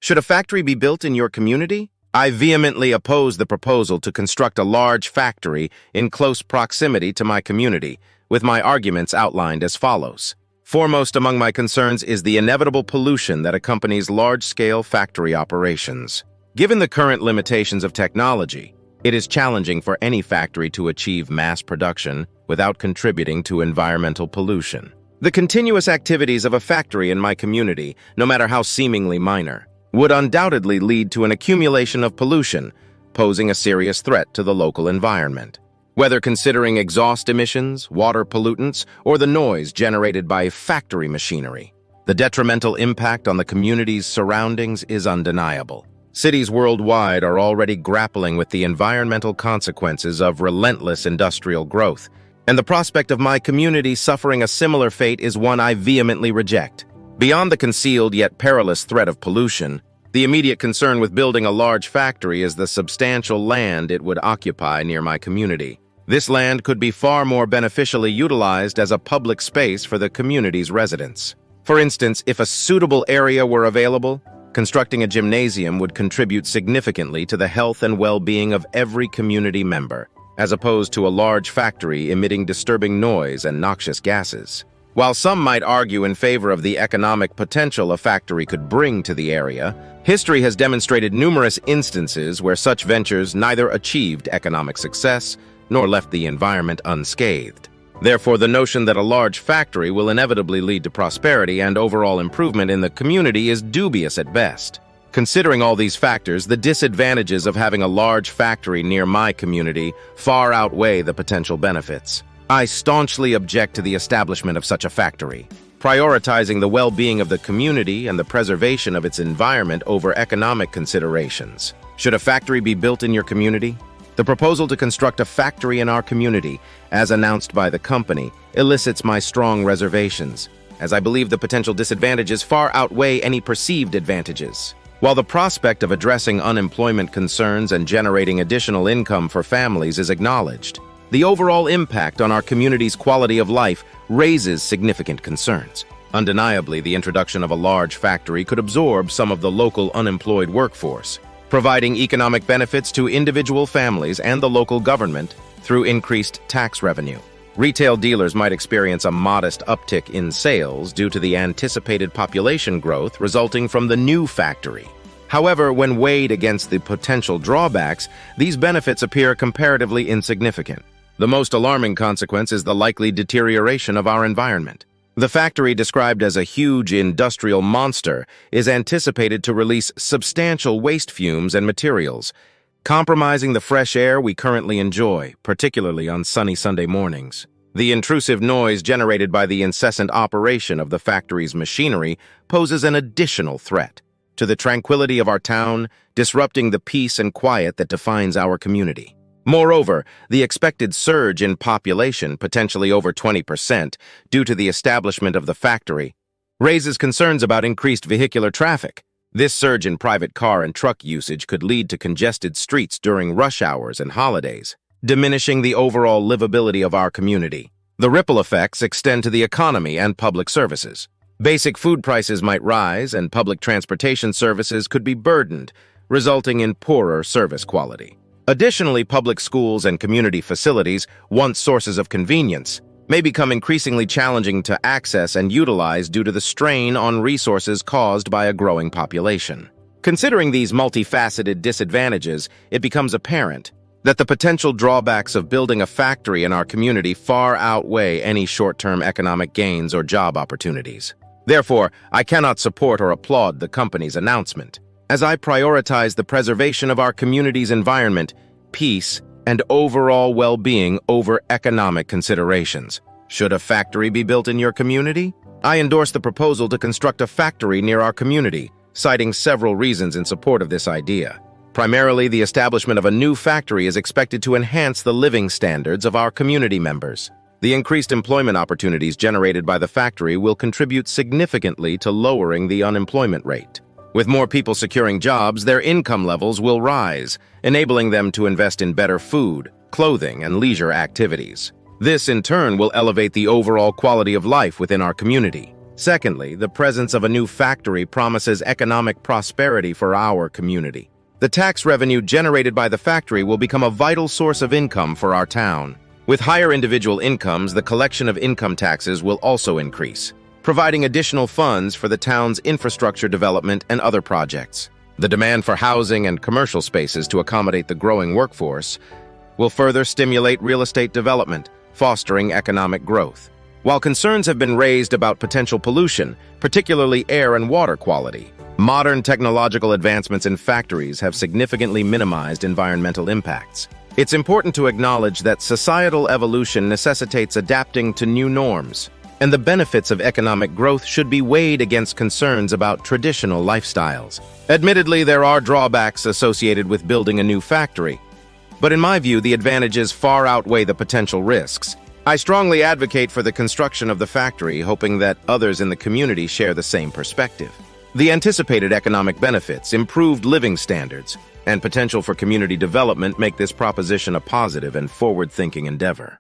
Should a factory be built in your community? I vehemently oppose the proposal to construct a large factory in close proximity to my community, with my arguments outlined as follows. Foremost among my concerns is the inevitable pollution that accompanies large-scale factory operations. Given the current limitations of technology, it is challenging for any factory to achieve mass production without contributing to environmental pollution. The continuous activities of a factory in my community, no matter how seemingly minor, would undoubtedly lead to an accumulation of pollution, posing a serious threat to the local environment. Whether considering exhaust emissions, water pollutants, or the noise generated by factory machinery, the detrimental impact on the community's surroundings is undeniable. Cities worldwide are already grappling with the environmental consequences of relentless industrial growth, and the prospect of my community suffering a similar fate is one I vehemently reject. Beyond the concealed yet perilous threat of pollution, the immediate concern with building a large factory is the substantial land it would occupy near my community. This land could be far more beneficially utilized as a public space for the community's residents. For instance, if a suitable area were available, constructing a gymnasium would contribute significantly to the health and well-being of every community member, as opposed to a large factory emitting disturbing noise and noxious gases. While some might argue in favor of the economic potential a factory could bring to the area, history has demonstrated numerous instances where such ventures neither achieved economic success nor left the environment unscathed. Therefore, the notion that a large factory will inevitably lead to prosperity and overall improvement in the community is dubious at best. Considering all these factors, the disadvantages of having a large factory near my community far outweigh the potential benefits. I staunchly object to the establishment of such a factory, prioritizing the well-being of the community and the preservation of its environment over economic considerations. Should a factory be built in your community? The proposal to construct a factory in our community, as announced by the company, elicits my strong reservations, as I believe the potential disadvantages far outweigh any perceived advantages. While the prospect of addressing unemployment concerns and generating additional income for families is acknowledged, the overall impact on our community's quality of life raises significant concerns. Undeniably, the introduction of a large factory could absorb some of the local unemployed workforce, providing economic benefits to individual families and the local government through increased tax revenue. Retail dealers might experience a modest uptick in sales due to the anticipated population growth resulting from the new factory. However, when weighed against the potential drawbacks, these benefits appear comparatively insignificant. The most alarming consequence is the likely deterioration of our environment. The factory, described as a huge industrial monster, is anticipated to release substantial waste fumes and materials, compromising the fresh air we currently enjoy, particularly on sunny Sunday mornings. The intrusive noise generated by the incessant operation of the factory's machinery poses an additional threat to the tranquility of our town, disrupting the peace and quiet that defines our community. Moreover, the expected surge in population, potentially over 20%, due to the establishment of the factory, raises concerns about increased vehicular traffic. This surge in private car and truck usage could lead to congested streets during rush hours and holidays, diminishing the overall livability of our community. The ripple effects extend to the economy and public services. Basic food prices might rise, and public transportation services could be burdened, resulting in poorer service quality. Additionally, public schools and community facilities, once sources of convenience, may become increasingly challenging to access and utilize due to the strain on resources caused by a growing population. Considering these multifaceted disadvantages, it becomes apparent that the potential drawbacks of building a factory in our community far outweigh any short-term economic gains or job opportunities. Therefore, I cannot support or applaud the company's announcement, as I prioritize the preservation of our community's environment, peace, and overall well-being over economic considerations. Should a factory be built in your community? I endorse the proposal to construct a factory near our community, citing several reasons in support of this idea. Primarily, the establishment of a new factory is expected to enhance the living standards of our community members. The increased employment opportunities generated by the factory will contribute significantly to lowering the unemployment rate. With more people securing jobs, their income levels will rise, enabling them to invest in better food, clothing, and leisure activities. This, in turn, will elevate the overall quality of life within our community. Secondly, the presence of a new factory promises economic prosperity for our community. The tax revenue generated by the factory will become a vital source of income for our town. With higher individual incomes, the collection of income taxes will also increase, providing additional funds for the town's infrastructure development and other projects. The demand for housing and commercial spaces to accommodate the growing workforce will further stimulate real estate development, fostering economic growth. While concerns have been raised about potential pollution, particularly air and water quality, modern technological advancements in factories have significantly minimized environmental impacts. It's important to acknowledge that societal evolution necessitates adapting to new norms, and the benefits of economic growth should be weighed against concerns about traditional lifestyles. Admittedly, there are drawbacks associated with building a new factory, but in my view, the advantages far outweigh the potential risks. I strongly advocate for the construction of the factory, hoping that others in the community share the same perspective. The anticipated economic benefits, improved living standards, and potential for community development make this proposition a positive and forward-thinking endeavor.